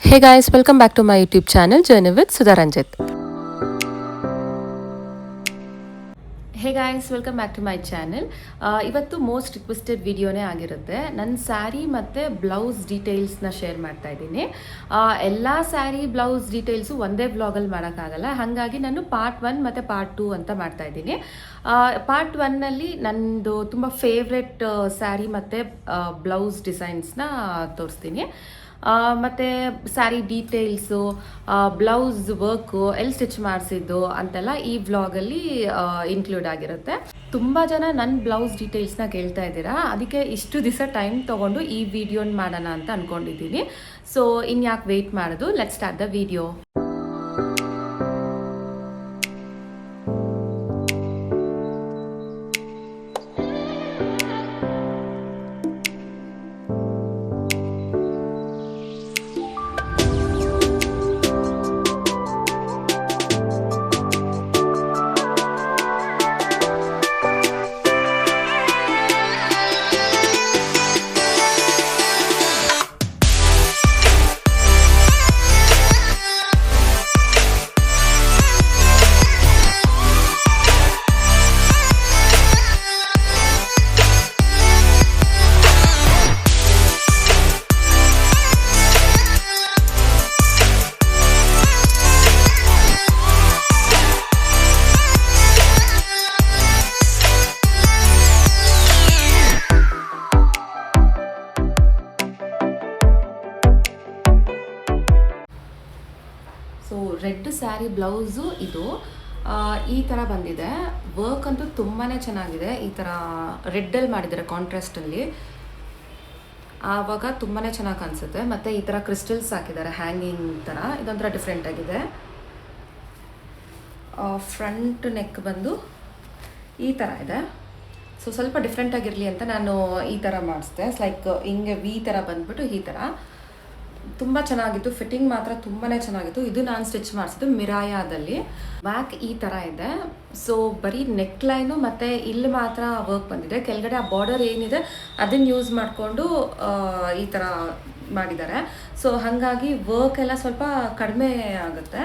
Hey guys, welcome back to my YouTube channel Journey with Sudha Ranjit. Hey guys welcome back to my channel. ಇವತ್ತು most requested ವಿಡಿಯೋನೇ ಆಗಿರುತ್ತೆ. ನನ್ನ ಸ್ಯಾರಿ ಮತ್ತು blouse ಡೀಟೇಲ್ಸ್ನ share ಮಾಡ್ತಾ ಇದ್ದೀನಿ. ಎಲ್ಲ ಸ್ಯಾರಿ ಬ್ಲೌಸ್ ಡೀಟೇಲ್ಸು ಒಂದೇ ಬ್ಲಾಗಲ್ಲಿ ಮಾಡೋಕ್ಕಾಗಲ್ಲ, ಹಾಗಾಗಿ ನಾನು ಪಾರ್ಟ್ 1 ಮತ್ತು ಪಾರ್ಟ್ 2 ಅಂತ ಮಾಡ್ತಾ ಇದ್ದೀನಿ. ಪಾರ್ಟ್ 1ನಲ್ಲಿ ನನ್ನದು ತುಂಬ ಫೇವ್ರೆಟ್ ಸ್ಯಾರಿ ಮತ್ತು ಬ್ಲೌಸ್ ಡಿಸೈನ್ಸ್ನ ತೋರಿಸ್ತೀನಿ. ಮತ್ತು ಸ್ಯಾರಿ ಡೀಟೇಲ್ಸು, ಬ್ಲೌಸ್ ವರ್ಕು, ಎಲ್ಲಿ ಸ್ಟಿಚ್ ಮಾಡಿಸಿದ್ದು ಅಂತೆಲ್ಲ ಈ ವ್ಲಾಗಲ್ಲಿ ಇನ್ಕ್ಲೂಡ್ ಆಗಿರುತ್ತೆ. ತುಂಬ ಜನ ನನ್ನ ಬ್ಲೌಸ್ ಡೀಟೇಲ್ಸ್ನ ಕೇಳ್ತಾ ಇದ್ದೀರಾ, ಅದಕ್ಕೆ ಇಷ್ಟು ದಿವಸ ಟೈಮ್ ತೊಗೊಂಡು ಈ ವಿಡಿಯೋನ ಮಾಡೋಣ ಅಂತ ಅಂದ್ಕೊಂಡಿದ್ದೀನಿ. ಸೊ ಇನ್ಯಾಕೆ ವೆಯ್ಟ್ ಮಾಡೋದು, let's start the video. So red sari blouse ಇದು ಈ ಥರ ಬಂದಿದೆ. ವರ್ಕ್ ಅಂತೂ ತುಂಬಾ ಚೆನ್ನಾಗಿದೆ. ಈ ಥರ ರೆಡ್ಡಲ್ಲಿ ಮಾಡಿದ್ದಾರೆ ಕಾಂಟ್ರಾಸ್ಟಲ್ಲಿ, ಆವಾಗ ತುಂಬಾ ಚೆನ್ನಾಗಿ ಕಾಣಿಸುತ್ತೆ. ಮತ್ತು ಈ ಥರ ಕ್ರಿಸ್ಟಲ್ಸ್ ಹಾಕಿದ್ದಾರೆ ಹ್ಯಾಂಗಿಂಗ್ ಥರ, ಇದೊಂಥರ ಡಿಫ್ರೆಂಟ್ ಆಗಿದೆ. ಫ್ರಂಟ್ ನೆಕ್ ಬಂದು ಈ ಥರ ಇದೆ. ಸೊ ಸ್ವಲ್ಪ ಡಿಫ್ರೆಂಟ್ ಆಗಿರಲಿ ಅಂತ ನಾನು ಈ ಥರ ಮಾಡಿಸ್ದೆ. ಲೈಕ್ ಹಿಂಗೆ ವಿ ಥರ ಬಂದ್ಬಿಟ್ಟು ಈ ಥರ ತುಂಬ ಚೆನ್ನಾಗಿತ್ತು. ಫಿಟ್ಟಿಂಗ್ ಮಾತ್ರ ತುಂಬಾ ಚೆನ್ನಾಗಿತ್ತು. ಇದು ನಾನು ಸ್ಟಿಚ್ ಮಾಡಿಸಿದ್ದು ಮಿರಾಯಾದಲ್ಲಿ. ಬ್ಯಾಕ್ ಈ ಥರ ಇದೆ. ಸೊ ಬರೀ ನೆಕ್ ಲೈನು ಮತ್ತು ಇಲ್ಲಿ ಮಾತ್ರ ವರ್ಕ್ ಬಂದಿದೆ. ಕೆಳಗಡೆ ಆ ಬಾರ್ಡರ್ ಏನಿದೆ ಅದನ್ನು ಯೂಸ್ ಮಾಡಿಕೊಂಡು ಈ ಥರ ಮಾಡಿದ್ದಾರೆ. ಸೊ ಹಾಗಾಗಿ ವರ್ಕ್ ಎಲ್ಲ ಸ್ವಲ್ಪ ಕಡಿಮೆ ಆಗುತ್ತೆ.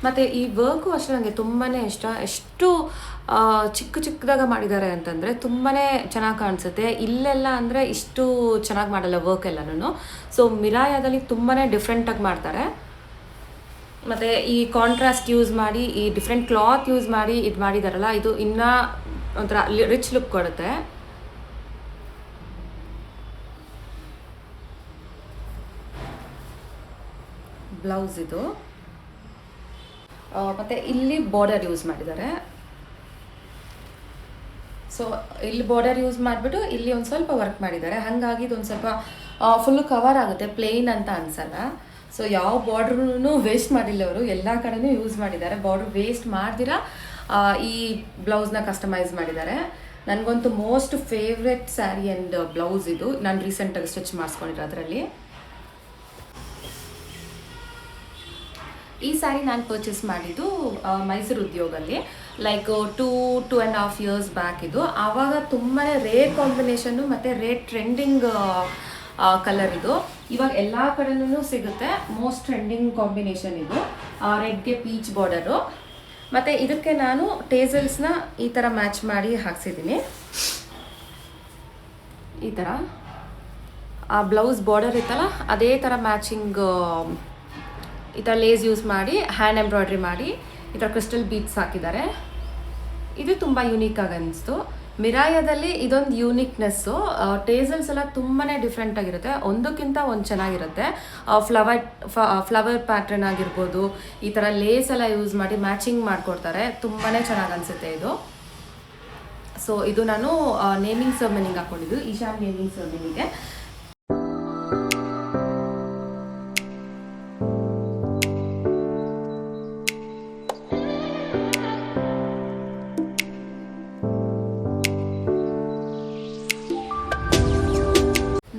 ಮತ್ತು ಈ ವರ್ಕು ಅಷ್ಟೇ ನನಗೆ ತುಂಬಾ ಇಷ್ಟ. ಎಷ್ಟು ಚಿಕ್ಕದಾಗ ಮಾಡಿದ್ದಾರೆ ಅಂತಂದರೆ ತುಂಬಾ ಚೆನ್ನಾಗಿ ಕಾಣಿಸುತ್ತೆ. ಇಲ್ಲೆಲ್ಲ ಅಂದರೆ ಇಷ್ಟು ಚೆನ್ನಾಗಿ ಮಾಡಲ್ಲ ವರ್ಕ್ ಎಲ್ಲನೂ. ಸೊ ಮಿರಾಯಾದಲ್ಲಿ ತುಂಬಾ ಡಿಫ್ರೆಂಟಾಗಿ ಮಾಡ್ತಾರೆ. ಮತ್ತು ಈ ಕಾಂಟ್ರಾಸ್ಟ್ ಯೂಸ್ ಮಾಡಿ, ಈ ಡಿಫ್ರೆಂಟ್ ಕ್ಲಾತ್ ಯೂಸ್ ಮಾಡಿ ಇದು ಮಾಡಿದಾರಲ್ಲ, ಇದು ಇನ್ನೂ ಒಂಥರ ರಿಚ್ ಲುಕ್ ಕೊಡುತ್ತೆ. ಬ್ಲೌಸ್ ಇದು. ಮತ್ತು ಇಲ್ಲಿ ಬಾರ್ಡರ್ ಯೂಸ್ ಮಾಡಿದ್ದಾರೆ. ಸೊ ಇಲ್ಲಿ ಬಾರ್ಡರ್ ಯೂಸ್ ಮಾಡಿಬಿಟ್ಟು ಇಲ್ಲಿ ಒಂದು ಸ್ವಲ್ಪ ವರ್ಕ್ ಮಾಡಿದ್ದಾರೆ. ಹಾಗಾಗಿ ಇದೊಂದು ಸ್ವಲ್ಪ ಫುಲ್ಲು ಕವರ್ ಆಗುತ್ತೆ, ಪ್ಲೇನ್ ಅಂತ ಅನಿಸಲ್ಲ. ಸೊ ಯಾವ ಬಾರ್ಡ್ರೂ ವೇಸ್ಟ್ ಮಾಡಿಲ್ಲ ಅವರು, ಎಲ್ಲ ಕಡೆನೂ ಯೂಸ್ ಮಾಡಿದ್ದಾರೆ. ಬಾರ್ಡ್ರ್ ವೇಸ್ಟ್ ಮಾಡ್ದಿರ ಈ ಬ್ಲೌಸ್ನ ಕಸ್ಟಮೈಸ್ ಮಾಡಿದ್ದಾರೆ. ನನಗಂತೂ most favourite sari and blouse ಇದು. ನಾನು ರೀಸೆಂಟಾಗಿ ಸ್ಟಿಚ್ ಮಾಡಿಸ್ಕೊಂಡಿರೋ ಅದರಲ್ಲಿ. ಈ ಸ್ಯಾರಿ ನಾನು ಪರ್ಚೇಸ್ ಮಾಡಿದ್ದು ಮೈಸೂರು ಉದ್ಯೋಗಲ್ಲಿ, ಲೈಕ್ 2.5 years ಬ್ಯಾಕ್. ಇದು ಆವಾಗ ತುಂಬಾ ರೇರ್ ಕಾಂಬಿನೇಷನ್ನು ಮತ್ತು ರೇರ್ ಟ್ರೆಂಡಿಂಗ್ ಕಲರ್ ಇದು. ಇವಾಗ ಎಲ್ಲ ಕಡೆನೂ ಸಿಗುತ್ತೆ. ಮೋಸ್ಟ್ ಟ್ರೆಂಡಿಂಗ್ ಕಾಂಬಿನೇಷನ್ ಇದು. ರೆಡ್ಗೆ ಪೀಚ್ ಬಾರ್ಡರು. ಮತ್ತು ಇದಕ್ಕೆ ನಾನು ಟೇಸಲ್ಸ್ನ ಈ ಥರ ಮ್ಯಾಚ್ ಮಾಡಿ ಹಾಕ್ಸಿದ್ದೀನಿ. ಈ ಥರ ಆ ಬ್ಲೌಸ್ ಬಾರ್ಡರ್ ಇತ್ತಲ್ಲ ಅದೇ ಥರ ಮ್ಯಾಚಿಂಗ್ ಈ ಥರ ಲೇಸ್ ಯೂಸ್ ಮಾಡಿ ಹ್ಯಾಂಡ್ ಎಂಬ್ರಾಯ್ಡ್ರಿ ಮಾಡಿ ಈ ಥರ ಕ್ರಿಸ್ಟಲ್ ಬೀಡ್ಸ್ ಹಾಕಿದ್ದಾರೆ. ಇದು ತುಂಬ ಯೂನಿಕಾಗಿ ಅನ್ನಿಸ್ತು. ಮಿರಾಯಾದಲ್ಲಿ ಇದೊಂದು ಯೂನಿಕ್ನೆಸ್ಸು. ಟೇಸಲ್ಸ್ ಎಲ್ಲ ತುಂಬಾ ಡಿಫ್ರೆಂಟ್ ಆಗಿರುತ್ತೆ, ಒಂದಕ್ಕಿಂತ ಒಂದು ಚೆನ್ನಾಗಿರುತ್ತೆ. ಫ್ಲವರ್ ಪ್ಯಾಟ್ರನ್ ಆಗಿರ್ಬೋದು, ಈ ಥರ ಲೇಸ್ ಎಲ್ಲ ಯೂಸ್ ಮಾಡಿ ಮ್ಯಾಚಿಂಗ್ ಮಾಡಿಕೊಡ್ತಾರೆ. ತುಂಬಾ ಚೆನ್ನಾಗಿ ಅನಿಸುತ್ತೆ ಇದು. ಸೊ ಇದು ನಾನು ನೇಮಿಂಗ್ ಸೆರೆಮನಿಗೆ ಹಾಕ್ಕೊಂಡಿದ್ದು, ಈಶಾನ್ ನೇಮಿಂಗ್ ಸೆರೆಮನಿಗೆ.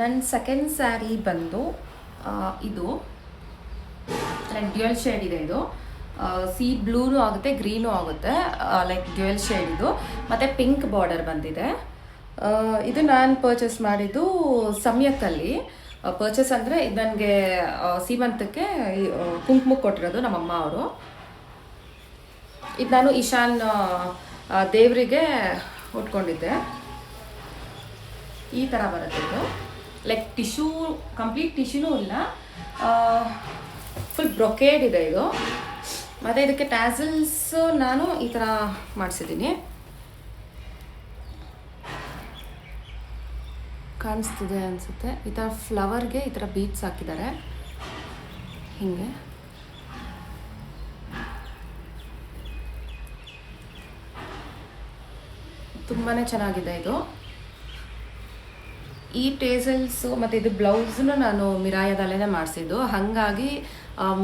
ನನ್ನ ಸೆಕೆಂಡ್ ಸ್ಯಾರಿ ಬಂದು ಇದು ಲೈಕ್ ಡ್ಯುಯಲ್ ಶೇಡ್ ಇದೆ. ಇದು ಸೀ ಬ್ಲೂನೂ ಆಗುತ್ತೆ, ಗ್ರೀನೂ ಆಗುತ್ತೆ, ಲೈಕ್ ಡ್ಯುಯಲ್ ಶೇಡ್ ಇದು. ಮತ್ತು ಪಿಂಕ್ ಬಾರ್ಡರ್ ಬಂದಿದೆ. ಇದು ನಾನು ಪರ್ಚೇಸ್ ಮಾಡಿದ್ದು ಸಮ್ಯಕ್ಕಲ್ಲಿ. ಪರ್ಚೇಸ್ ಅಂದರೆ ಇದು ನನಗೆ ಸೀಮಂತಕ್ಕೆ ಕುಂಕುಮಕ್ಕೆ ಕೊಟ್ಟಿರೋದು ನಮ್ಮಮ್ಮ ಅವರು. ಇದು ನಾನು ಈಶಾನ್ ದೇವರಿಗೆ ಉಟ್ಕೊಂಡಿದ್ದೆ. ಈ ಥರ ಬರುತ್ತೆ ಇದು. ಲೈಕ್ ಟಿಶ್ಯೂ, ಕಂಪ್ಲೀಟ್ ಟಿಶ್ಯೂನೂ ಇಲ್ಲ, ಫುಲ್ ಬ್ರೊಕೇಡ್ ಇದೆ ಇದು. ಮತ್ತು ಇದಕ್ಕೆ ಟ್ಯಾಸಲ್ಸ್ ನಾನು ಈ ಥರ ಮಾಡಿಸಿದ್ದೀನಿ. ಕಾಣಿಸ್ತಿದೆ ಅನಿಸುತ್ತೆ. ಈ ಥರ ಫ್ಲವರ್ಗೆ ಈ ಥರ ಬೀಡ್ಸ್ ಹಾಕಿದ್ದಾರೆ ಹೀಗೆ. ತುಂಬಾ ಚೆನ್ನಾಗಿದೆ ಇದು. ಈ ಟೇಸಲ್ಸು ಮತ್ತು ಇದು ಬ್ಲೌಸ್ನು ನಾನು ಮಿರಾಯದಲ್ಲೇ ಮಾಡಿಸಿದ್ದು. ಹಾಗಾಗಿ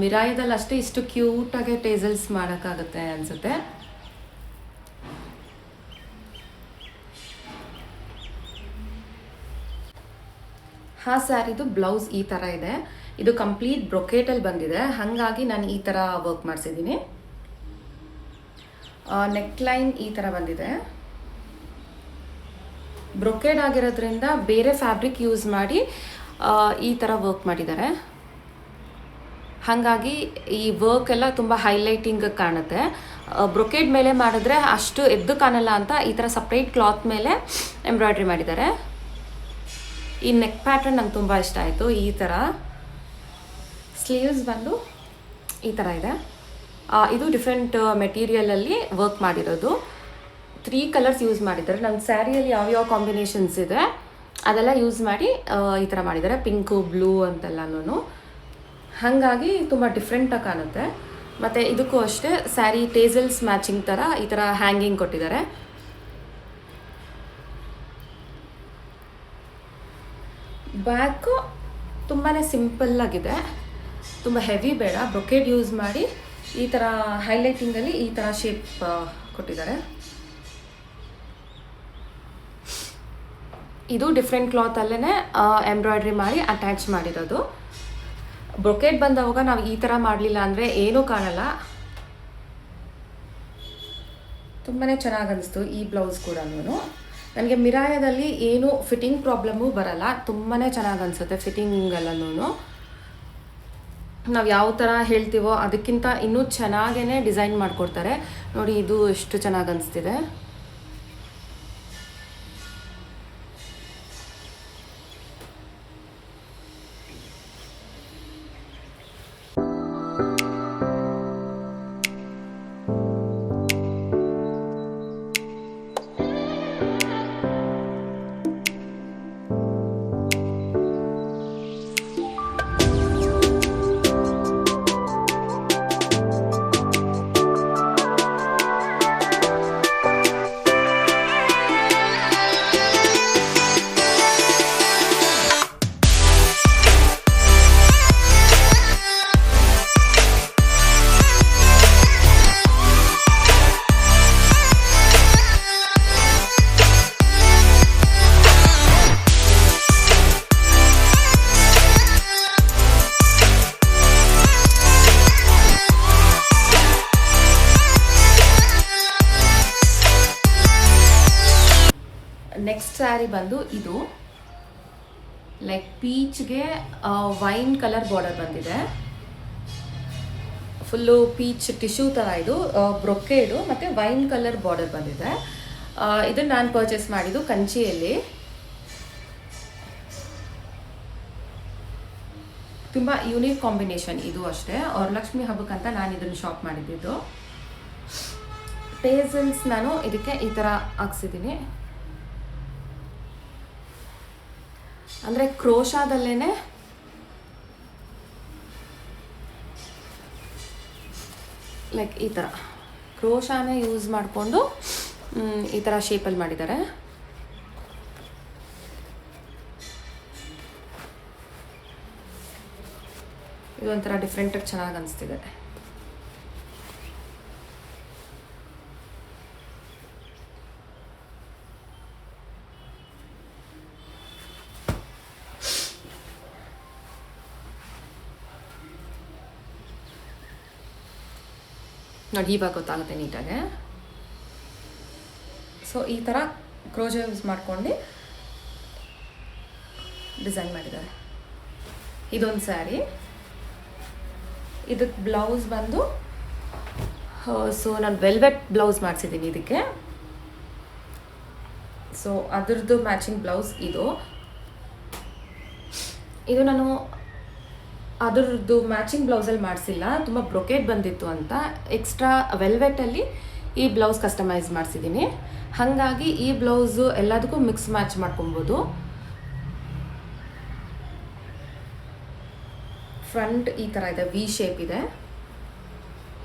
ಮಿರಾಯದಲ್ಲಿ ಅಷ್ಟೇ ಇಷ್ಟು ಕ್ಯೂಟಾಗಿ ಟೇಸಲ್ಸ್ ಮಾಡೋಕ್ಕಾಗುತ್ತೆ ಅನಿಸುತ್ತೆ. ಸ್ಯಾರಿದು ಬ್ಲೌಸ್ ಈ ಥರ ಇದೆ. ಇದು ಕಂಪ್ಲೀಟ್ ಬ್ರೊಕೇಟಲ್ಲಿ ಬಂದಿದೆ, ಹಾಗಾಗಿ ನಾನು ಈ ಥರ ವರ್ಕ್ ಮಾಡಿಸಿದ್ದೀನಿ. ನೆಕ್ ಲೈನ್ ಈ ಥರ ಬಂದಿದೆ. ಬ್ರೊಕೇಡ್ ಆಗಿರೋದ್ರಿಂದ ಬೇರೆ ಫ್ಯಾಬ್ರಿಕ್ ಯೂಸ್ ಮಾಡಿ ಈ ಥರ ವರ್ಕ್ ಮಾಡಿದ್ದಾರೆ. ಹಾಗಾಗಿ ಈ ವರ್ಕ್ ಎಲ್ಲ ತುಂಬ ಹೈಲೈಟಿಂಗ್ ಕಾಣುತ್ತೆ. ಬ್ರೊಕೇಡ್ ಮೇಲೆ ಮಾಡಿದ್ರೆ ಅಷ್ಟು ಎದ್ದು ಕಾಣಲ್ಲ ಅಂತ ಈ ಥರ ಸಪ್ರೇಟ್ ಕ್ಲಾತ್ ಮೇಲೆ ಎಂಬ್ರಾಯ್ಡ್ರಿ ಮಾಡಿದ್ದಾರೆ. ಈ ನೆಕ್ ಪ್ಯಾಟರ್ನ್ ನಂಗೆ ತುಂಬ ಇಷ್ಟ ಆಯಿತು. ಈ ಥರ ಸ್ಲೀವ್ಸ್ ಬಂದು ಈ ಥರ ಇದೆ. ಇದು ಡಿಫ್ರೆಂಟ್ ಮೆಟೀರಿಯಲಲ್ಲಿ ವರ್ಕ್ ಮಾಡಿರೋದು. 3 ಕಲರ್ಸ್ ಯೂಸ್ ಮಾಡಿದ್ದಾರೆ. ನನ್ನ ಸ್ಯಾರಿಯಲ್ಲಿ ಯಾವ್ಯಾವ ಕಾಂಬಿನೇಷನ್ಸ್ ಇದೆ ಅದೆಲ್ಲ ಯೂಸ್ ಮಾಡಿ ಈ ಥರ ಮಾಡಿದ್ದಾರೆ. ಪಿಂಕು, ಬ್ಲೂ ಅಂತೆಲ್ಲನೂ. ಹಾಗಾಗಿ ತುಂಬ ಡಿಫ್ರೆಂಟಾಗಿ ಕಾಣುತ್ತೆ. ಮತ್ತು ಇದಕ್ಕೂ ಅಷ್ಟೇ ಸ್ಯಾರಿ ಟೇಸಲ್ಸ್ ಮ್ಯಾಚಿಂಗ್ ಥರ ಈ ಥರ ಹ್ಯಾಂಗಿಂಗ್ ಕೊಟ್ಟಿದ್ದಾರೆ. ಬ್ಯಾಕು ತುಂಬಾ ಸಿಂಪಲ್ಲಾಗಿದೆ, ತುಂಬ ಹೆವಿ ಬೇಡ. ಬ್ರೊಕೇಡ್ ಯೂಸ್ ಮಾಡಿ ಈ ಥರ ಹೈಲೈಟಿಂಗಲ್ಲಿ ಈ ಥರ ಶೇಪ್ ಕೊಟ್ಟಿದ್ದಾರೆ. ಇದು ಡಿಫ್ರೆಂಟ್ ಕ್ಲಾತಲ್ಲೇ ಎಂಬ್ರಾಯ್ಡ್ರಿ ಮಾಡಿ ಅಟ್ಯಾಚ್ ಮಾಡಿರೋದು. ಬ್ರೊಕೇಡ್ ಬಂದವಾಗ ನಾವು ಈ ಥರ ಮಾಡಲಿಲ್ಲ ಅಂದರೆ ಏನೂ ಕಾಣಲ್ಲ. ತುಂಬಾ ಚೆನ್ನಾಗಿ ಅನಿಸ್ತು ಈ ಬ್ಲೌಸ್ ಕೂಡ. ನನಗೆ ಮಿರಾಯದಲ್ಲಿ ಏನೂ ಫಿಟ್ಟಿಂಗ್ ಪ್ರಾಬ್ಲಮ್ಮು ಬರಲ್ಲ, ತುಂಬಾ ಚೆನ್ನಾಗಿ ಅನಿಸುತ್ತೆ ಫಿಟ್ಟಿಂಗಲ್ಲೂ. ನಾವು ಯಾವ ಥರ ಹೇಳ್ತೀವೋ ಅದಕ್ಕಿಂತ ಇನ್ನೂ ಚೆನ್ನಾಗೇ ಡಿಸೈನ್ ಮಾಡಿಕೊಡ್ತಾರೆ ನೋಡಿ. ಇದು ಎಷ್ಟು ಚೆನ್ನಾಗಿ ಅನಿಸ್ತಿದೆ. ನೆಕ್ಸ್ಟ್ ಸ್ಯಾರಿ ಬಂದು ಇದು ಲೈಕ್ ಪೀಚ್ಗೆ ವೈನ್ ಕಲರ್ ಬಾರ್ಡರ್ ಬಂದಿದೆ. ಫುಲ್ಲು ಪೀಚ್ ಟಿಶ್ಯೂ ಥರ ಇದು ಬ್ರೊಕೇಡು ಮತ್ತು ವೈನ್ ಕಲರ್ ಬಾರ್ಡರ್ ಬಂದಿದೆ. ಇದನ್ನು ನಾನು ಪರ್ಚೇಸ್ ಮಾಡಿದ್ದು ಕಂಚಿಯಲ್ಲಿ. ತುಂಬ ಯೂನಿಕ್ ಕಾಂಬಿನೇಷನ್ ಇದು ಅಷ್ಟೇ. ವರಲಕ್ಷ್ಮಿ ಹಬ್ಬಕ್ಕಂತ ನಾನು ಇದನ್ನು ಶಾಪ್ ಮಾಡಿದ್ದು. ಟೇಸಲ್ಸ್ ನಾನು ಇದಕ್ಕೆ ಈ ಥರ ಹಾಕ್ಸಿದ್ದೀನಿ. ಅಂದರೆ ಕ್ರೋಶಾದಲ್ಲೇ ಲೈಕ್ ಈ ಥರ ಕ್ರೋಶಾನೇ ಯೂಸ್ ಮಾಡಿಕೊಂಡು ಈ ಥರ ಶೇಪಲ್ಲಿ ಮಾಡಿದ್ದಾರೆ. ಇದು ಒಂಥರ ಡಿಫ್ರೆಂಟಾಗಿ ಚೆನ್ನಾಗಿ ಅನಿಸ್ತಿದೆ. ನೋಡಿ ಇವಾಗ ಗೊತ್ತಾಗುತ್ತೆ ನೀಟಾಗೆ. ಸೊ ಈ ಥರ ಕ್ರೋಶೆ ಯೂಸ್ ಮಾಡ್ಕೊಂಡು ಡಿಸೈನ್ ಮಾಡಿದ್ದಾರೆ. ಇದೊಂದು ಸ್ಯಾರಿ. ಇದಕ್ಕೆ ಬ್ಲೌಸ್ ಬಂದು ಸೊ ನಾನು ವೆಲ್ವೆಟ್ ಬ್ಲೌಸ್ ಮಾಡಿಸಿದ್ದೀನಿ ಇದಕ್ಕೆ. ಸೊ ಅದರದ್ದು ಮ್ಯಾಚಿಂಗ್ ಬ್ಲೌಸ್ ಇದು ನಾನು ಅದರದ್ದು ಮ್ಯಾಚಿಂಗ್ ಬ್ಲೌಸಲ್ಲಿ ಮಾಡಿಸಿಲ್ಲ, ತುಂಬ ಬ್ರೊಕೇಟ್ ಬಂದಿತ್ತು ಅಂತ ಎಕ್ಸ್ಟ್ರಾ ವೆಲ್ವೆಟಲ್ಲಿ ಈ ಬ್ಲೌಸ್ ಕಸ್ಟಮೈಸ್ ಮಾಡಿಸಿದ್ದೀನಿ. ಹಾಗಾಗಿ ಈ ಬ್ಲೌಸು ಎಲ್ಲದಕ್ಕೂ ಮಿಕ್ಸ್ ಮ್ಯಾಚ್ ಮಾಡ್ಕೊಬೋದು. ಫ್ರಂಟ್ ಈ ಥರ ಇದೆ, ವಿ ಶೇಪ್ ಇದೆ,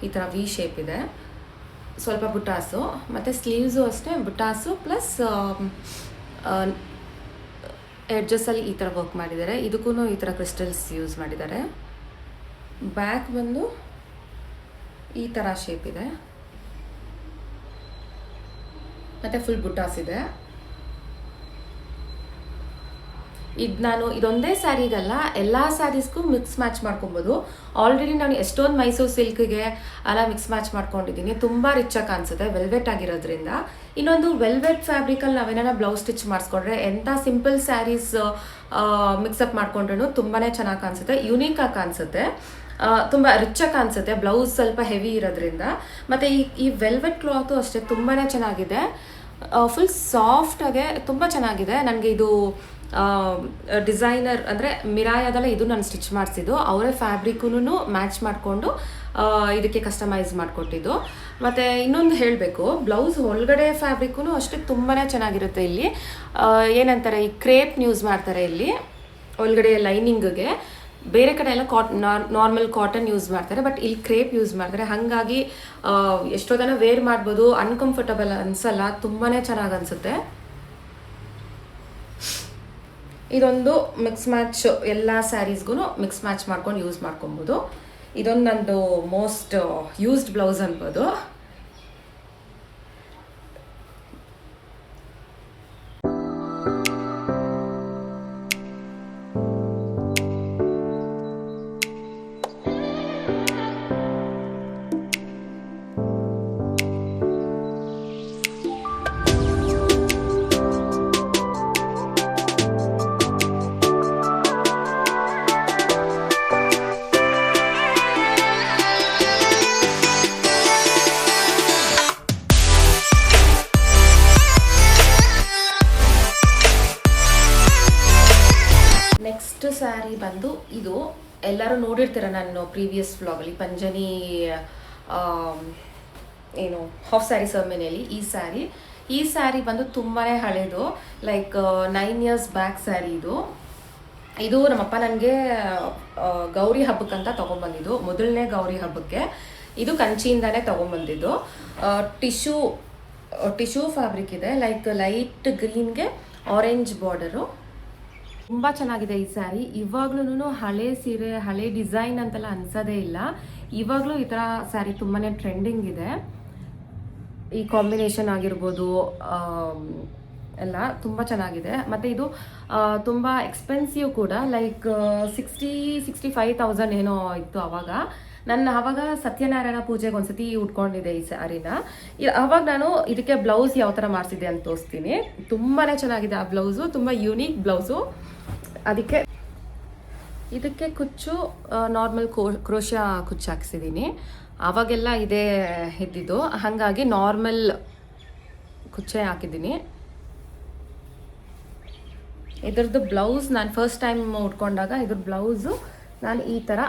ಈ ಥರ ವಿ ಶೇಪ್ ಇದೆ, ಸ್ವಲ್ಪ ಬುಟಾಸು, ಮತ್ತು ಸ್ಲೀವ್ಸು ಅಷ್ಟೇ ಬುಟಾಸು ಪ್ಲಸ್ ಎಡ್ಜಸ್ಸಲ್ಲಿ ಈ ಥರ ವರ್ಕ್ ಮಾಡಿದ್ದಾರೆ. ಇದಕ್ಕೂ ಈ ಥರ ಕ್ರಿಸ್ಟಲ್ಸ್ ಯೂಸ್ ಮಾಡಿದ್ದಾರೆ. ಬ್ಯಾಕ್ ಬಂದು ಈ ಥರ ಶೇಪ್ ಇದೆ, ಮತ್ತು ಫುಲ್ ಬುಟಾಸ್ ಇದೆ. ನಾನು ಇದೊಂದೇ ಸ್ಯಾರಿಗಲ್ಲ, ಎಲ್ಲ ಸ್ಯಾರೀಸ್ಗೂ ಮಿಕ್ಸ್ ಮ್ಯಾಚ್ ಮಾಡ್ಕೊಬೋದು. ಆಲ್ರೆಡಿ ನಾನು ಎಷ್ಟೊಂದು ಮೈಸೂರು ಸಿಲ್ಕ್ಗೆ ಎಲ್ಲ ಮಿಕ್ಸ್ ಮ್ಯಾಚ್ ಮಾಡ್ಕೊಂಡಿದ್ದೀನಿ, ತುಂಬ ರಿಚಾಗಿ ಕಾಣಿಸುತ್ತೆ ವೆಲ್ವೆಟ್ ಆಗಿರೋದ್ರಿಂದ. ಇನ್ನೊಂದು ವೆಲ್ವೆಟ್ ಫ್ಯಾಬ್ರಿಕಲ್ಲಿ ನಾವೇನಾರ ಬ್ಲೌಸ್ ಸ್ಟಿಚ್ ಮಾಡಿಸ್ಕೊಂಡ್ರೆ ಎಂಥ ಸಿಂಪಲ್ ಸ್ಯಾರೀಸ್ ಮಿಕ್ಸಪ್ ಮಾಡ್ಕೊಂಡ್ರೂ ತುಂಬಾ ಚೆನ್ನಾಗಿ ಕಾಣಿಸುತ್ತೆ, ಯುನೀಕಾಗಿ ಕಾಣಿಸುತ್ತೆ, ತುಂಬ ರಿಚಾಗಿ ಕಾಣಿಸುತ್ತೆ. ಬ್ಲೌಸ್ ಸ್ವಲ್ಪ ಹೆವಿ ಇರೋದ್ರಿಂದ. ಮತ್ತು ಈ ವೆಲ್ವೆಟ್ ಕ್ಲಾತು ಅಷ್ಟೇ ತುಂಬಾ ಚೆನ್ನಾಗಿದೆ, ಫುಲ್ ಸಾಫ್ಟಾಗೆ ತುಂಬ ಚೆನ್ನಾಗಿದೆ. ನನಗೆ ಇದು ಡಿಸೈನರ್ ಅಂದರೆ ಮಿರಾಯದಲ್ಲ, ಇದು ನಾನು ಸ್ಟಿಚ್ ಮಾಡಿಸಿದ್ದು, ಅವರೇ ಫ್ಯಾಬ್ರಿಕ್ಕೂ ಮ್ಯಾಚ್ ಮಾಡಿಕೊಂಡು ಇದಕ್ಕೆ ಕಸ್ಟಮೈಸ್ ಮಾಡಿಕೊಟ್ಟಿದ್ದು. ಮತ್ತು ಇನ್ನೊಂದು ಹೇಳಬೇಕು, ಬ್ಲೌಸ್ ಒಳಗಡೆ ಫ್ಯಾಬ್ರಿಕ್ಕೂ ಅಷ್ಟೇ ತುಂಬಾ ಚೆನ್ನಾಗಿರುತ್ತೆ. ಇಲ್ಲಿ ಏನಂತಾರೆ, ಈ ಕ್ರೇಪ್ ಯೂಸ್ ಮಾಡ್ತಾರೆ ಇಲ್ಲಿ ಒಳಗಡೆ ಲೈನಿಂಗ್ಗೆ. ಬೇರೆ ಕಡೆ ಎಲ್ಲ ನಾರ್ಮಲ್ ಕಾಟನ್ ಯೂಸ್ ಮಾಡ್ತಾರೆ, ಬಟ್ ಇಲ್ಲಿ ಕ್ರೇಪ್ ಯೂಸ್ ಮಾಡ್ತಾರೆ. ಹಾಗಾಗಿ ಎಷ್ಟೋ ಜನ ವೇರ್ ಮಾಡ್ಬೋದು, ಅನ್ಕಂಫರ್ಟಬಲ್ ಅನಿಸಲ್ಲ, ತುಂಬಾ ಚೆನ್ನಾಗಿ ಅನಿಸುತ್ತೆ. ಇದೊಂದು ಮಿಕ್ಸ್ ಮ್ಯಾಚ್, ಎಲ್ಲ ಸ್ಯಾರೀಸ್ಗೂ ಮಿಕ್ಸ್ ಮ್ಯಾಚ್ ಮಾಡ್ಕೊಂಡು ಯೂಸ್ ಮಾಡ್ಕೊಬೋದು. ಇದೊಂದು ನಂದು ಮೋಸ್ಟ್ ಯೂಸ್ಡ್ ಬ್ಲೌಸ್ ಅನ್ಬೋದು. ನೆಕ್ಸ್ಟ್ ಸ್ಯಾರಿ ಬಂದು ಇದು ಎಲ್ಲರೂ ನೋಡಿರ್ತೀರ ನಾನು ಪ್ರೀವಿಯಸ್ ವ್ಲಾಗಲ್ಲಿ, ಪಂಜನಿ ಏನು ಹಾಫ್ ಸ್ಯಾರಿ ಸೆರೆಮನಿಯಲ್ಲಿ. ಈ ಸ್ಯಾರಿ ಬಂದು ತುಂಬಾ ಹಳೇದು, ಲೈಕ್ 9 years ಬ್ಯಾಕ್ ಸ್ಯಾರಿ ಇದು ನಮ್ಮಪ್ಪ ನನಗೆ ಗೌರಿ ಹಬ್ಬಕ್ಕಂತ ತೊಗೊಂಬಂದಿದ್ದು, ಮೊದಲನೇ ಗೌರಿ ಹಬ್ಬಕ್ಕೆ. ಇದು ಕಂಚಿಯಿಂದನೇ ತೊಗೊಂಬಂದಿದ್ದು. ಟಿಶ್ಯೂ ಫ್ಯಾಬ್ರಿಕ್ ಇದೆ, ಲೈಕ್ ಲೈಟ್ ಗ್ರೀನ್ಗೆ ಆರೆಂಜ್ ಬಾರ್ಡರು. ತುಂಬ ಚೆನ್ನಾಗಿದೆ ಈ ಸ್ಯಾರಿ. ಇವಾಗ್ಲೂ ಹಳೆ ಸೀರೆ, ಹಳೆ ಡಿಸೈನ್ ಅಂತೆಲ್ಲ ಅನ್ಸೋದೇ ಇಲ್ಲ. ಇವಾಗಲೂ ಈ ಥರ ಸ್ಯಾರಿ ತುಂಬಾ ಟ್ರೆಂಡಿಂಗ್ ಇದೆ. ಈ ಕಾಂಬಿನೇಷನ್ ಆಗಿರ್ಬೋದು ಎಲ್ಲ ತುಂಬ ಚೆನ್ನಾಗಿದೆ. ಮತ್ತು ಇದು ತುಂಬ ಎಕ್ಸ್ಪೆನ್ಸಿವ್ ಕೂಡ, ಲೈಕ್ 60,000-65,000 ಏನೋ ಇತ್ತು ಆವಾಗ. ಆವಾಗ ಸತ್ಯನಾರಾಯಣ ಪೂಜೆಗೆ ಒಂದ್ಸತಿ ಉಟ್ಕೊಂಡಿದ್ದೆ ಈ ಸ್ಯಾರಿನ. ಆವಾಗ ನಾನು ಇದಕ್ಕೆ ಬ್ಲೌಸ್ ಯಾವ ಥರ ಮಾಡಿಸಿದ್ದೆ ಅಂತ ತೋರಿಸ್ತೀನಿ. ತುಂಬಾ ಚೆನ್ನಾಗಿದೆ ಆ ಬ್ಲೌಸು, ತುಂಬ ಯೂನಿಕ್ ಬ್ಲೌಸು. ಇದಕ್ಕೆ ಕುಚ್ಚು ನಾರ್ಮಲ್ ಕ್ರೋಶಾ ಕುಚ್ಚು ಹಾಕ್ಸಿದ್ದೀನಿ. ಆವಾಗೆಲ್ಲ ಇದೇ ಇದ್ದಿದ್ದು, ಹಾಗಾಗಿ ನಾರ್ಮಲ್ ಕುಚ್ಚೆ ಹಾಕಿದ್ದೀನಿ. ಇದ್ರದ್ದು ಬ್ಲೌಸ್ ನಾನು ಫಸ್ಟ್ ಟೈಮ್ ಉಟ್ಕೊಂಡಾಗ ಇದ್ರ ಬ್ಲೌಸು ನಾನು ಈ ಥರ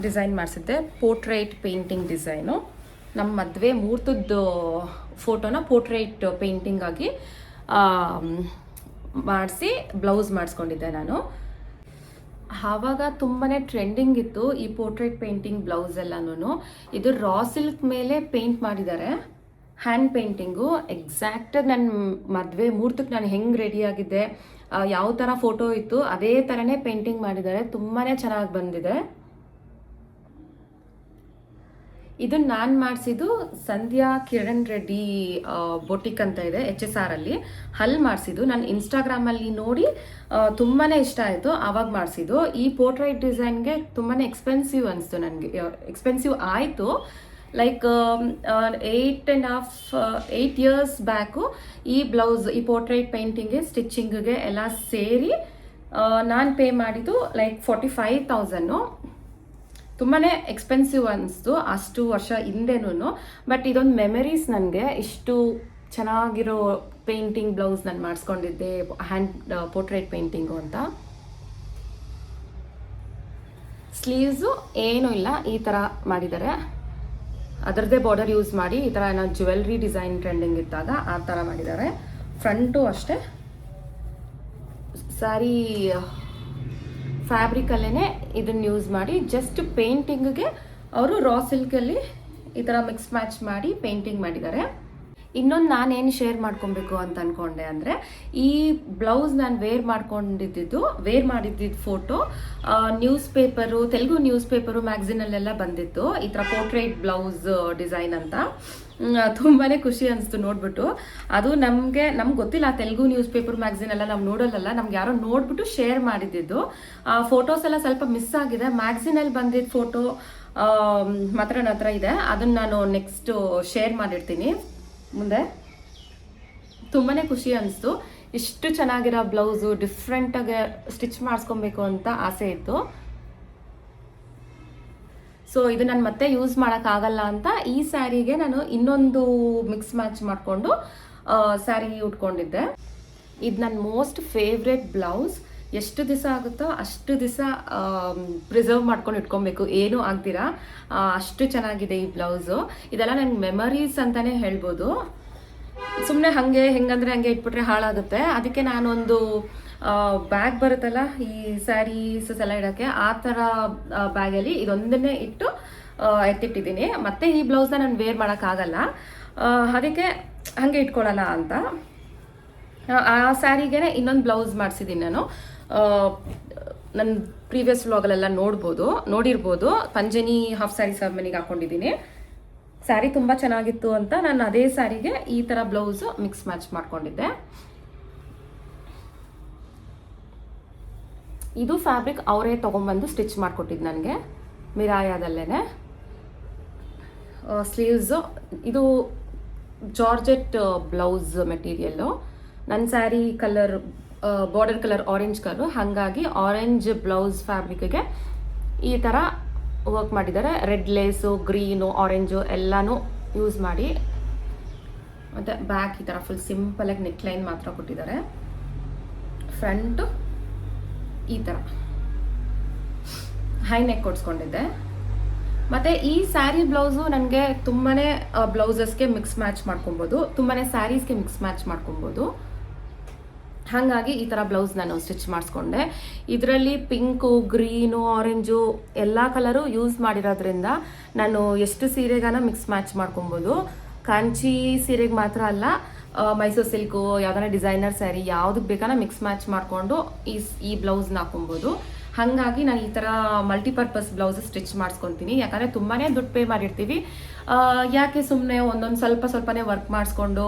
ಡಿಸೈನ್ ಮಾಡಿಸಿದ್ದೆ, ಪೋರ್ಟ್ರೇಟ್ ಪೇಂಟಿಂಗ್ ಡಿಸೈನು. ನಮ್ಮ ಮದುವೆ ಮುಹೂರ್ತದ ಫೋಟೋನ ಪೋರ್ಟ್ರೇಟ್ ಪೇಂಟಿಂಗ್ ಆಗಿ ಮಾಡಿಸಿ ಬ್ಲೌಸ್ ಮಾಡಿಸ್ಕೊಂಡಿದ್ದೆ ನಾನು. ಆವಾಗ ತುಂಬಾ ಟ್ರೆಂಡಿಂಗ್ ಇತ್ತು ಈ ಪೋರ್ಟ್ರೇಟ್ ಪೇಂಟಿಂಗ್ ಬ್ಲೌಸ್ ಎಲ್ಲನೂ. ಇದು ರಾ ಸಿಲ್ಕ್ ಮೇಲೆ ಪೇಂಟ್ ಮಾಡಿದ್ದಾರೆ, ಹ್ಯಾಂಡ್ ಪೇಂಟಿಂಗು. ಎಕ್ಸಾಕ್ಟಾಗಿ ನನ್ನ ಮದುವೆ ಮುಹೂರ್ತಕ್ಕೆ ನಾನು ಹೆಂಗೆ ರೆಡಿಯಾಗಿದ್ದೆ, ಯಾವ ಥರ ಫೋಟೋ ಇತ್ತು ಅದೇ ಥರನೇ ಪೇಂಟಿಂಗ್ ಮಾಡಿದ್ದಾರೆ. ತುಂಬಾ ಚೆನ್ನಾಗಿ ಬಂದಿದೆ. ಇದನ್ನು ನಾನು ಮಾಡಿಸಿದ್ದು ಸಂಧ್ಯಾ ಕಿರಣ್ ರೆಡ್ಡಿ ಬೊಟಿಕ್ ಅಂತ ಇದೆ HSR ಅಲ್ಲಿ, ಅಲ್ಲಿ ಮಾಡಿಸಿದ್ದು. ನಾನು ಇನ್ಸ್ಟಾಗ್ರಾಮಲ್ಲಿ ನೋಡಿ ತುಂಬಾ ಇಷ್ಟ ಆಯಿತು, ಆವಾಗ ಮಾಡಿಸಿದ್ದು. ಈ ಪೋರ್ಟ್ರೈಟ್ ಡಿಸೈನ್ಗೆ ತುಂಬಾ ಎಕ್ಸ್ಪೆನ್ಸಿವ್ ಅನಿಸ್ತು ನನಗೆ, ಎಕ್ಸ್ಪೆನ್ಸಿವ್ ಆಯಿತು. ಲೈಕ್ 8 years ಬ್ಯಾಕು ಈ ಬ್ಲೌಸ್, ಈ ಪೋರ್ಟ್ರೈಟ್ ಪೇಂಟಿಂಗ್ಗೆ ಸ್ಟಿಚ್ಚಿಂಗ್ಗೆ ಎಲ್ಲ ಸೇರಿ ನಾನು ಪೇ ಮಾಡಿದ್ದು ಲೈಕ್ 45,000. ತುಂಬಾ ಎಕ್ಸ್ಪೆನ್ಸಿವ್ ಅನಿಸ್ತು ಅಷ್ಟು ವರ್ಷ ಹಿಂದೆನೂ. ಬಟ್ ಇದೊಂದು ಮೆಮರೀಸ್ ನನಗೆ. ಇಷ್ಟು ಚೆನ್ನಾಗಿರೋ ಪೇಂಟಿಂಗ್ ಬ್ಲೌಸ್ ನಾನು ಮಾಡಿಸ್ಕೊಂಡಿದ್ದೆ, ಹ್ಯಾಂಡ್ ಪೋರ್ಟ್ರೇಟ್ ಪೇಂಟಿಂಗು ಅಂತ. ಸ್ಲೀವ್ಸು ಏನೂ ಇಲ್ಲ, ಈ ಥರ ಮಾಡಿದ್ದಾರೆ. ಅದರದ್ದೇ ಬಾರ್ಡರ್ ಯೂಸ್ ಮಾಡಿ ಈ ಥರ ನಾವು ಜ್ಯುವೆಲ್ರಿ ಡಿಸೈನ್ ಟ್ರೆಂಡಿಂಗ್ ಇದ್ದಾಗ ಆ ಥರ ಮಾಡಿದ್ದಾರೆ. ಫ್ರಂಟು ಅಷ್ಟೇ ಸ್ಯಾರಿ ಫ್ಯಾಬ್ರಿಕಲ್ಲೇ ಇದನ್ನು ಯೂಸ್ ಮಾಡಿ ಜಸ್ಟ್ ಪೇಂಟಿಂಗ್ಗೆ ಅವರು ರಾ ಸಿಲ್ಕಲ್ಲಿ ಈ ಥರ ಮಿಕ್ಸ್ ಮ್ಯಾಚ್ ಮಾಡಿ ಪೇಂಟಿಂಗ್ ಮಾಡಿದ್ದಾರೆ. ಇನ್ನೊಂದು ನಾನೇನು ಶೇರ್ ಮಾಡ್ಕೊಬೇಕು ಅಂತ ಅಂದ್ಕೊಂಡೆ ಅಂದರೆ, ಈ ಬ್ಲೌಸ್ ನಾನು ವೇರ್ ಮಾಡಿದ್ದಿದ್ದು photo news paper, Telugu news paper, ಮ್ಯಾಗ್ಝಿನಲ್ಲೆಲ್ಲ ಬಂದಿತ್ತು ಈ ಥರ ಪೋರ್ಟ್ರೇಟ್ ಬ್ಲೌಸ್ ಡಿಸೈನ್ ಅಂತ. ತುಂಬಾ ಖುಷಿ ಅನಿಸ್ತು ನೋಡ್ಬಿಟ್ಟು. ಅದು ನಮ್ಗೆ ಗೊತ್ತಿಲ್ಲ, ತೆಲುಗು ನ್ಯೂಸ್ ಪೇಪರ್ ಮ್ಯಾಗ್ಝಿನ್ ಎಲ್ಲ ನಾವು ನೋಡೋಲ್ಲ, ನಮ್ಗೆ ಯಾರೋ ನೋಡ್ಬಿಟ್ಟು ಶೇರ್ ಮಾಡಿದ್ದು. ಆ ಫೋಟೋಸ್ ಎಲ್ಲ ಸ್ವಲ್ಪ ಮಿಸ್ ಆಗಿದೆ. ಮ್ಯಾಗ್ಝಿನಲ್ಲಿ ಬಂದಿದ್ದ ಫೋಟೋ ಮಾತ್ರ ನನ್ನ ಹತ್ರ ಇದೆ, ಅದನ್ನು ನಾನು ನೆಕ್ಸ್ಟ್ ಶೇರ್ ಮಾಡಿರ್ತೀನಿ ಮುಂದೆ. ತುಂಬಾ ಖುಷಿ ಅನಿಸ್ತು. ಇಷ್ಟು ಚೆನ್ನಾಗಿರೋ ಬ್ಲೌಸು ಡಿಫ್ರೆಂಟಾಗಿ ಸ್ಟಿಚ್ ಮಾಡಿಸ್ಕೊಬೇಕು ಅಂತ ಆಸೆ ಇತ್ತು. ಸೊ ಇದು ನಾನು ಮತ್ತೆ ಯೂಸ್ ಮಾಡೋಕ್ಕಾಗಲ್ಲ ಅಂತ ಈ ಸ್ಯಾರಿಗೆ ನಾನು ಇನ್ನೊಂದು ಮಿಕ್ಸ್ ಮ್ಯಾಚ್ ಮಾಡಿಕೊಂಡು ಸ್ಯಾರಿ ಉಟ್ಕೊಂಡಿದ್ದೆ. ಇದು ನನ್ನ ಮೋಸ್ಟ್ ಫೇವ್ರೆಟ್ ಬ್ಲೌಸ್. ಎಷ್ಟು ದಿವಸ ಆಗುತ್ತೋ ಅಷ್ಟು ದಿವಸ ಪ್ರಿಸರ್ವ್ ಮಾಡ್ಕೊಂಡು ಇಟ್ಕೊಬೇಕು, ಏನೂ ಆಗ್ತೀರಾ, ಅಷ್ಟು ಚೆನ್ನಾಗಿದೆ ಈ ಬ್ಲೌಸು. ಇದೆಲ್ಲ ನನಗೆ ಮೆಮರೀಸ್ ಅಂತಲೇ ಹೇಳ್ಬೋದು. ಸುಮ್ಮನೆ ಹೆಂಗಂದರೆ ಹಂಗೆ ಇಟ್ಬಿಟ್ರೆ ಹಾಳಾಗುತ್ತೆ. ಅದಕ್ಕೆ ನಾನೊಂದು ಬ್ಯಾಗ್ ಬರುತ್ತಲ್ಲ ಈ ಸ್ಯಾರೀಸ್ ಎಲ್ಲ ಇಡೋಕ್ಕೆ, ಆ ಥರ ಬ್ಯಾಗಲ್ಲಿ ಇದೊಂದನ್ನೇ ಇಟ್ಟು ಎತ್ತಿಟ್ಟಿದ್ದೀನಿ. ಮತ್ತು ಈ ಬ್ಲೌಸ್ನ ನಾನು ವೇರ್ ಮಾಡೋಕ್ಕಾಗಲ್ಲ, ಅದಕ್ಕೆ ಹಾಗೆ ಇಟ್ಕೊಳ್ಳೋಣ ಅಂತ ಆ ಸ್ಯಾರಿಗೆ ಇನ್ನೊಂದು ಬ್ಲೌಸ್ ಮಾಡಿಸಿದ್ದೀನಿ ನಾನು. ನನ್ನ ಪ್ರೀವಿಯಸ್ ವ್ಲಾಗಲ್ಲೆಲ್ಲ ನೋಡಿರ್ಬೋದು. ಪಂಜನಿ ಹಾಫ್ ಸ್ಯಾರಿ ಸೆರೆಮನಿಗೆ ಹಾಕೊಂಡಿದ್ದೀನಿ. ಸ್ಯಾರಿ ತುಂಬ ಚೆನ್ನಾಗಿತ್ತು ಅಂತ ನಾನು ಅದೇ ಸ್ಯಾರಿಗೆ ಈ ಥರ ಬ್ಲೌಸು ಮಿಕ್ಸ್ ಮ್ಯಾಚ್ ಮಾಡ್ಕೊಂಡಿದ್ದೆ. ಇದು ಫ್ಯಾಬ್ರಿಕ್ ಅವರೇ ತೊಗೊಂಬಂದು ಸ್ಟಿಚ್ ಮಾಡಿಕೊಟ್ಟಿದ್ದು ನನಗೆ ಮಿರಾಯಾದಲ್ಲೇ. ಸ್ಲೀವ್ಸು ಇದು ಜಾರ್ಜೆಟ್ ಬ್ಲೌಸ್ ಮೆಟೀರಿಯಲ್ಲು. ನನ್ನ sari colour border colour orange colour, ಹಾಗಾಗಿ ಆರೆಂಜ್ ಬ್ಲೌಸ್ ಫ್ಯಾಬ್ರಿಕ್ಗೆ ಈ ಥರ ವರ್ಕ್ ಮಾಡಿದ್ದಾರೆ. ರೆಡ್ ಲೇಸು, ಗ್ರೀನು, ಆರೆಂಜು ಎಲ್ಲನೂ ಯೂಸ್ ಮಾಡಿ. ಮತ್ತು ಬ್ಯಾಕ್ ಈ ಥರ ಫುಲ್ ಸಿಂಪಲಾಗಿ ನೆಕ್ಲೈನ್ ಮಾತ್ರ ಕೊಟ್ಟಿದ್ದಾರೆ. ಫ್ರಂಟು ಈ ಥರ ಹೈ ನೆಕ್ ಕೊಡ್ಸ್ಕೊಂಡಿದ್ದೆ. ಮತ್ತು ಈ ಸ್ಯಾರಿ ಬ್ಲೌಸು ನನಗೆ ತುಂಬಾ ಬ್ಲೌಸಸ್ಗೆ ಮಿಕ್ಸ್ ಮ್ಯಾಚ್ ಮಾಡ್ಕೊಬೋದು, ತುಂಬಾ ಸ್ಯಾರೀಸ್ಗೆ ಮಿಕ್ಸ್ ಮ್ಯಾಚ್ ಮಾಡ್ಕೊಬೋದು. ಹಾಗಾಗಿ ಈ ಥರ ಬ್ಲೌಸ್ ನಾನು ಸ್ಟಿಚ್ ಮಾಡಿಸ್ಕೊಂಡೆ. ಇದರಲ್ಲಿ ಪಿಂಕು, ಗ್ರೀನು, ಆರೆಂಜು ಎಲ್ಲ ಕಲರು ಯೂಸ್ ಮಾಡಿರೋದ್ರಿಂದ ನಾನು ಎಷ್ಟು ಸೀರೆಗಾನ ಮಿಕ್ಸ್ ಮ್ಯಾಚ್ ಮಾಡ್ಕೊಬೋದು. ಕಾಂಚಿ ಸೀರೆಗೆ ಮಾತ್ರ ಅಲ್ಲ, ಮೈಸೂರು ಸಿಲ್ಕು, ಯಾವ್ದಾರ ಡಿಸೈನರ್ ಸ್ಯಾರಿ ಯಾವುದಕ್ಕೆ ಬೇಕಾನ ಮಿಕ್ಸ್ ಮ್ಯಾಚ್ ಮಾಡಿಕೊಂಡು ಈ ಬ್ಲೌಸ್ನ ಹಾಕೊಬೋದು. ಹಾಗಾಗಿ ನಾನು ಈ ಥರ ಮಲ್ಟಿಪರ್ಪಸ್ ಬ್ಲೌಸ್ ಸ್ಟಿಚ್ ಮಾಡಿಸ್ಕೊತೀನಿ. ಯಾಕಂದರೆ ತುಂಬಾ ದುಡ್ಡು ಪೇ ಮಾಡಿರ್ತೀವಿ, ಯಾಕೆ ಸುಮ್ಮನೆ ಒಂದೊಂದು ಸ್ವಲ್ಪನೇ ವರ್ಕ್ ಮಾಡಿಸ್ಕೊಂಡು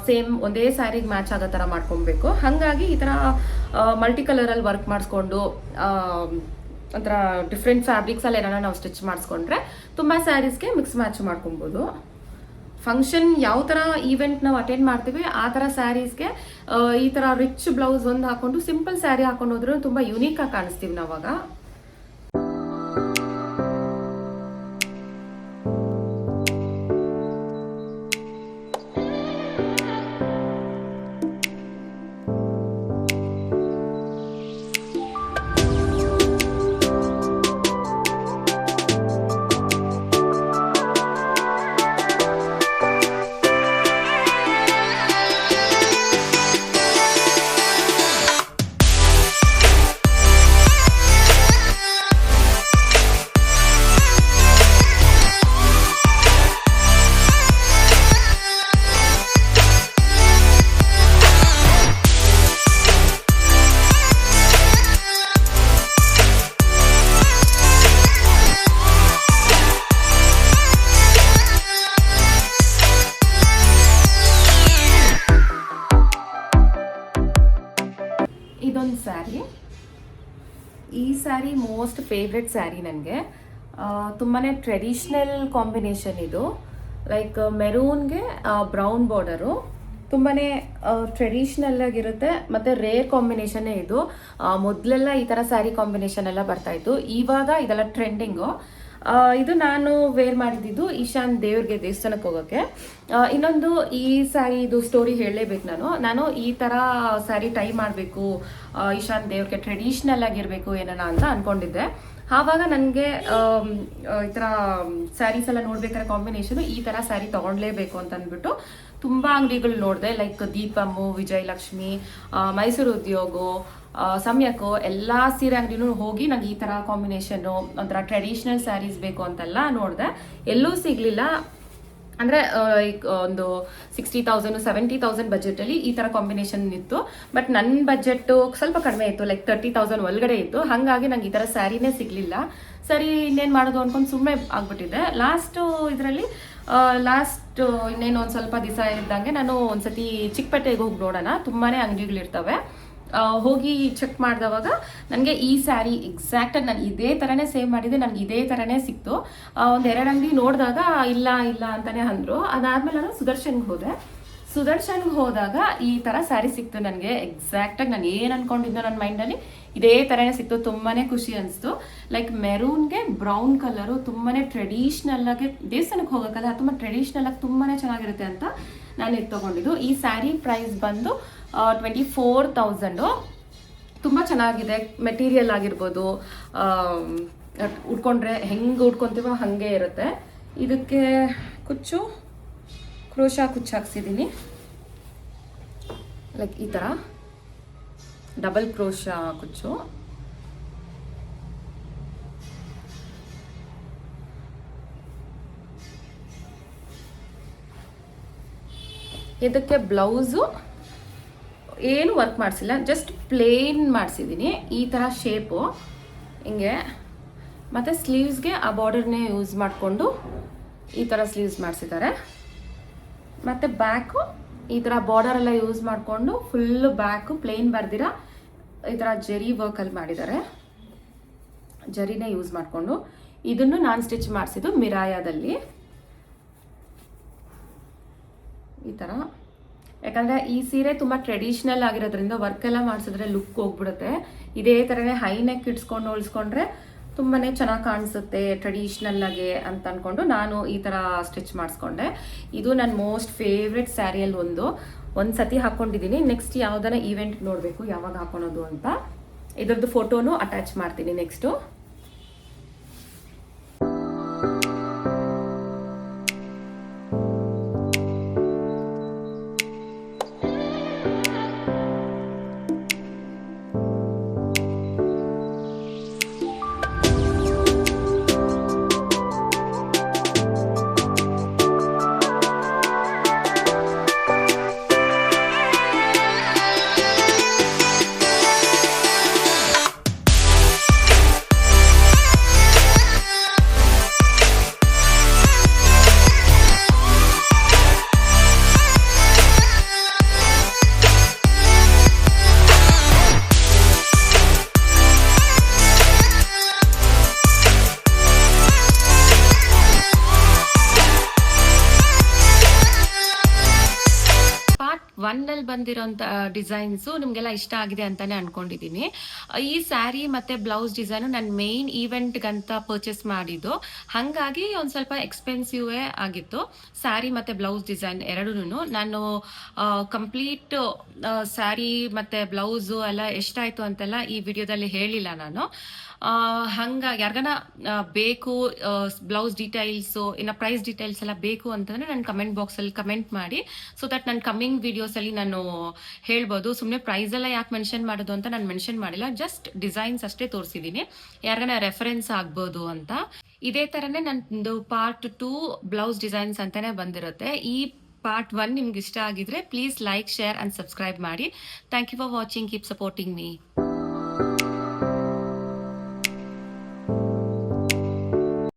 ಸೇಮ್ ಒಂದೇ ಸ್ಯಾರಿಗೆ ಮ್ಯಾಚ್ ಆಗೋ ಥರ ಮಾಡ್ಕೊಬೇಕು. ಹಾಗಾಗಿ ಈ ಥರ ಮಲ್ಟಿ ಕಲರಲ್ಲಿ ವರ್ಕ್ ಮಾಡಿಸ್ಕೊಂಡು ಒಂಥರ ಡಿಫ್ರೆಂಟ್ ಫ್ಯಾಬ್ರಿಕ್ಸಲ್ಲಿ ಏನಾರ ನಾವು ಸ್ಟಿಚ್ ಮಾಡಿಸ್ಕೊಂಡ್ರೆ ತುಂಬ ಸ್ಯಾರೀಸ್ಗೆ ಮಿಕ್ಸ್ ಮ್ಯಾಚ್ ಮಾಡ್ಕೊಬೋದು. ಫಂಕ್ಷನ್ ಯಾವ ಥರ ಈವೆಂಟ್ ನಾವು ಅಟೆಂಡ್ ಮಾಡ್ತೀವಿ ಆ ಥರ ಸ್ಯಾರೀಸ್ಗೆ ಈ ಥರ ರಿಚ್ ಬ್ಲೌಸ್ ಒಂದು ಹಾಕೊಂಡು ಸಿಂಪಲ್ ಸ್ಯಾರಿ ಹಾಕೊಂಡು ಹೋದ್ರೂ ತುಂಬ ಯುನೀಕಾಗಿ ಕಾಣಿಸ್ತೀವಿ ನಾವಾಗ. ಇದೊಂದು ಸ್ಯಾರಿ, ಈ ಸ್ಯಾರಿ ಮೋಸ್ಟ್ ಫೇವ್ರೆಟ್ ಸ್ಯಾರಿ ನನಗೆ. ತುಂಬಾ ಟ್ರೆಡಿಷ್ನಲ್ ಕಾಂಬಿನೇಷನ್ ಇದು. ಲೈಕ್ ಮೆರೂನ್ಗೆ ಬ್ರೌನ್ ಬಾರ್ಡರು, ತುಂಬಾ ಟ್ರೆಡಿಷ್ನಲ್ ಆಗಿರುತ್ತೆ ಮತ್ತು ರೇರ್ ಕಾಂಬಿನೇಷನ್ನೇ ಇದು. ಮೊದಲೆಲ್ಲ ಈ ಥರ ಸ್ಯಾರಿ ಕಾಂಬಿನೇಷನ್ ಎಲ್ಲ ಬರ್ತಾಯಿತ್ತು, ಇವಾಗ ಇದೆಲ್ಲ ಟ್ರೆಂಡಿಂಗು. ಇದು ನಾನು ವೇರ್ ಮಾಡಿದ್ದು ಈಶಾನ್ ದೇವ್ರಿಗೆ ದೇವಸ್ಥಾನಕ್ಕೆ ಹೋಗೋಕ್ಕೆ. ಇನ್ನೊಂದು ಈ ಸ್ಯಾರಿ ಇದು ಸ್ಟೋರಿ ಹೇಳಲೇಬೇಕು. ನಾನು ಈ ಥರ ಸ್ಯಾರಿ ಟ್ರೈ ಮಾಡಬೇಕು, ಈಶಾನ್ ದೇವ್ರಿಗೆ ಟ್ರೆಡಿಷ್ನಲ್ ಆಗಿರಬೇಕು ಏನಾನ ಅಂತ ಅಂದ್ಕೊಂಡಿದ್ದೆ. ಆವಾಗ ನನಗೆ ಈ ಥರ ಸ್ಯಾರೀಸ್ ಎಲ್ಲ ನೋಡ್ಬೇಕಾದ್ರೆ ಕಾಂಬಿನೇಷನು ಈ ಥರ ಸ್ಯಾರಿ ತೊಗೊಳ್ಲೇಬೇಕು ಅಂತ ಅಂದ್ಬಿಟ್ಟು ತುಂಬ ಅಂಗಡಿಗಳು ನೋಡಿದೆ. ಲೈಕ್ ದೀಪಮ್ಮು, ವಿಜಯಲಕ್ಷ್ಮಿ, ಮೈಸೂರು ಉದ್ಯೋಗು, ಸಮ್ಯಕ್ಕೋ, ಎಲ್ಲ ಸೀರೆ ಅಂಗಡಿನೂ ಹೋಗಿ ನಂಗೆ ಈ ಥರ ಕಾಂಬಿನೇಷನ್ನು ಒಂಥರ ಟ್ರೆಡಿಷ್ನಲ್ ಸ್ಯಾರೀಸ್ ಬೇಕು ಅಂತೆಲ್ಲ ನೋಡಿದೆ. ಎಲ್ಲೂ ಸಿಗಲಿಲ್ಲ. ಅಂದರೆ ಒಂದು 60,000 70,000 ಬಜೆಟಲ್ಲಿ ಈ ಥರ ಕಾಂಬಿನೇಷನ್ ಇತ್ತು. ಬಟ್ ನನ್ನ ಬಜೆಟ್ಟು ಸ್ವಲ್ಪ ಕಡಿಮೆ ಇತ್ತು, ಲೈಕ್ 30,000 ಒಳಗಡೆ ಇತ್ತು. ಹಾಗಾಗಿ ನಂಗೆ ಈ ಥರ ಸ್ಯಾರಿನೇ ಸಿಗಲಿಲ್ಲ. ಸರಿ ಇನ್ನೇನು ಮಾಡೋದು ಅಂದ್ಕೊಂಡು ಸುಮ್ಮನೆ ಆಗ್ಬಿಟ್ಟಿದ್ದೆ. ಇದರಲ್ಲಿ ಇನ್ನೇನು ಒಂದು ಸ್ವಲ್ಪ ದಿವಸ ಇದ್ದಂಗೆ ನಾನು ಒಂದ್ಸತಿ ಚಿಕ್ಕಪೇಟೆಗೆ ಹೋಗಿ ನೋಡೋಣ, ತುಂಬಾ ಅಂಗಡಿಗಳಿರ್ತವೆ. ಹೋಗಿ ಚೆಕ್ ಮಾಡಿದವಾಗ ನನಗೆ ಈ ಸ್ಯಾರಿ ಎಕ್ಸಾಕ್ಟಾಗಿ ನಾನು ಇದೇ ಥರನೇ ಸೇವ್ ಮಾಡಿದ್ದೆ, ನನಗೆ ಇದೇ ಥರನೇ ಸಿಕ್ತು. ಒಂದೆರಡು ಅಂಗಡಿ ನೋಡಿದಾಗ ಇಲ್ಲ ಅಂತಲೇ ಅಂದರು. ಅದಾದಮೇಲೆ ನಾನು ಸುದರ್ಶನ್ಗೆ ಹೋದಾಗ ಈ ಥರ ಸ್ಯಾರಿ ಸಿಕ್ತು ನನಗೆ. ಎಕ್ಸಾಕ್ಟಾಗಿ ನಾನು ಏನು ಅಂದ್ಕೊಂಡಿದ್ದೋ ನನ್ನ ಮೈಂಡಲ್ಲಿ ಇದೇ ಥರನೇ ಸಿಕ್ತು. ತುಂಬಾ ಖುಷಿ ಅನಿಸ್ತು. ಲೈಕ್ ಮೆರೂನ್ಗೆ ಬ್ರೌನ್ ಕಲರು ತುಂಬಾ ಟ್ರೆಡಿಷ್ನಲ್ಲಾಗಿ, ದೇವಸ್ಥಾನಕ್ಕೆ ಹೋಗೋಕ್ಕಲ್ಲ, ತುಂಬ ಟ್ರೆಡಿಷ್ನಲ್ಲಾಗಿ ತುಂಬಾ ಚೆನ್ನಾಗಿರುತ್ತೆ ಅಂತ ನಾನು ಇದು ತೊಗೊಂಡಿದ್ದು. ಈ ಸ್ಯಾರಿ ಪ್ರೈಸ್ ಬಂದು 24,000. ತುಂಬ ಚೆನ್ನಾಗಿದೆ. ಮೆಟೀರಿಯಲ್ ಆಗಿರ್ಬೋದು, ಉಟ್ಕೊಂಡ್ರೆ ಹೆಂಗೆ ಉಟ್ಕೊತೀವೋ ಹಾಗೆ ಇರುತ್ತೆ. ಇದಕ್ಕೆ ಕ್ರೋಶಾ ಕುಚ್ಚು ಹಾಕ್ಸಿದ್ದೀನಿ. ಲೈಕ್ ಈ ಥರ ಡಬಲ್ ಕ್ರೋಶಾ ಕುಚ್ಚು. ಇದಕ್ಕೆ ಬ್ಲೌಸು ಏನು ವರ್ಕ್ ಮಾಡಿಸಿಲ್ಲ, ಜಸ್ಟ್ ಪ್ಲೇನ್ ಮಾಡಿಸಿದ್ದೀನಿ. ಈ ಥರ ಶೇಪು ಹಿಂಗೆ. ಮತ್ತು ಸ್ಲೀವ್ಸ್ಗೆ ಆ ಬಾರ್ಡರ್ನೇ ಯೂಸ್ ಮಾಡಿಕೊಂಡು ಈ ಥರ ಸ್ಲೀವ್ಸ್ ಮಾಡಿಸಿದ್ದಾರೆ. ಮತ್ತು ಬ್ಯಾಕು ಈ ಥರ ಬಾರ್ಡರೆಲ್ಲ ಯೂಸ್ ಮಾಡಿಕೊಂಡು ಫುಲ್ಲು ಬ್ಯಾಕು ಪ್ಲೇನ್ ಬರ್ದಿರ ಈ ಥರ ಜರಿ ವರ್ಕಲ್ಲಿ ಮಾಡಿದ್ದಾರೆ. ಜರಿನೇ ಯೂಸ್ ಮಾಡಿಕೊಂಡು ಇದನ್ನು ನಾನು ಸ್ಟಿಚ್ ಮಾಡಿಸಿದ್ದು ಮಿರಾಯಾದಲ್ಲಿ ಈ ಥರ. ಯಾಕಂದರೆ ಈ ಸೀರೆ ತುಂಬ ಟ್ರೆಡಿಷ್ನಲ್ ಆಗಿರೋದ್ರಿಂದ ವರ್ಕೆಲ್ಲ ಮಾಡಿಸಿದ್ರೆ ಲುಕ್ ಹೋಗ್ಬಿಡುತ್ತೆ. ಇದೇ ಥರನೇ ಹೈ ನೆಕ್ ಇಡ್ಸ್ಕೊಂಡು ಹೊಲಿಸ್ಕೊಂಡ್ರೆ ತುಂಬಾ ಚೆನ್ನಾಗಿ ಕಾಣಿಸುತ್ತೆ ಟ್ರೆಡಿಷ್ನಲ್ಲಾಗೆ ಅಂತ ಅಂದ್ಕೊಂಡು ನಾನು ಈ ಥರ ಸ್ಟಿಚ್ ಮಾಡಿಸ್ಕೊಂಡೆ. ಇದು ನನ್ನ ಮೋಸ್ಟ್ ಫೇವ್ರೆಟ್ ಸ್ಯಾರಿಯಲ್ಲಿ ಒಂದು ಸತಿ ಹಾಕ್ಕೊಂಡಿದ್ದೀನಿ. ನೆಕ್ಸ್ಟ್ ಯಾವುದನ್ನ ಈವೆಂಟ್ ನೋಡಬೇಕು ಯಾವಾಗ ಹಾಕೊಳೋದು ಅಂತ. ಇದರದ್ದು ಫೋಟೋನು ಅಟ್ಯಾಚ್ ಮಾಡ್ತೀನಿ ನೆಕ್ಸ್ಟು. ಒನ್ನಲ್ಲಿ ಬಂದಿರೋಂಥ ಡಿಸೈನ್ಸು ನಿಮಗೆಲ್ಲ ಇಷ್ಟ ಆಗಿದೆ ಅಂತಾನೆ ಅನ್ಕೊಂಡಿದ್ದೀನಿ. ಈ ಸ್ಯಾರಿ ಮತ್ತು ಬ್ಲೌಸ್ ಡಿಸೈನು ನಾನು ಮೇಯ್ನ್ ಈವೆಂಟ್ಗಂತ ಪರ್ಚೇಸ್ ಮಾಡಿದ್ದು, ಹಾಗಾಗಿ ಒಂದು ಸ್ವಲ್ಪ ಎಕ್ಸ್ಪೆನ್ಸಿವೇ ಆಗಿತ್ತು. ಸ್ಯಾರಿ ಮತ್ತು ಬ್ಲೌಸ್ ಡಿಸೈನ್ ಎರಡೂ ನಾನು ಕಂಪ್ಲೀಟ್ ಸ್ಯಾರಿ ಮತ್ತು ಬ್ಲೌಸು ಎಲ್ಲ ಎಷ್ಟಾಯಿತು ಅಂತೆಲ್ಲ ಈ ವಿಡಿಯೋದಲ್ಲಿ ಹೇಳಿಲ್ಲ ನಾನು. ಹಂಗಾಗಿ ಯಾರಿಗಾನ ಬೇಕು ಬ್ಲೌಸ್ ಡೀಟೇಲ್ಸು ಇನ್ನು ಪ್ರೈಸ್ ಡೀಟೇಲ್ಸ್ ಎಲ್ಲ ಬೇಕು ಅಂತಂದರೆ ನಾನು ಕಮೆಂಟ್ ಬಾಕ್ಸಲ್ಲಿ ಕಮೆಂಟ್ ಮಾಡಿ, ಸೊ ದಟ್ ನನ್ನ ಕಮ್ಮಿಂಗ್ ವಿಡಿಯೋಸಲ್ಲಿ ನಾನು ಹೇಳ್ಬೋದು. ಸುಮ್ಮನೆ ಪ್ರೈಸೆಲ್ಲ ಯಾಕೆ ಮೆನ್ಷನ್ ಮಾಡೋದು ಅಂತ ನಾನು ಮೆನ್ಷನ್ ಮಾಡಿಲ್ಲ, ಜಸ್ಟ್ ಡಿಸೈನ್ಸ್ ಅಷ್ಟೇ ತೋರಿಸಿದ್ದೀನಿ, ಯಾರಿಗಾನ ರೆಫರೆನ್ಸ್ ಆಗ್ಬೋದು ಅಂತ. ಇದೇ ಥರನೇ ನಂದು ಪಾರ್ಟ್ 2 ಬ್ಲೌಸ್ ಡಿಸೈನ್ಸ್ ಅಂತಾನೆ ಬಂದಿರುತ್ತೆ. ಈ ಪಾರ್ಟ್ 1 ನಿಮ್ಗೆ ಇಷ್ಟ ಆಗಿದ್ರೆ please like, share and subscribe ಮಾಡಿ. Thank you for watching. Keep supporting me.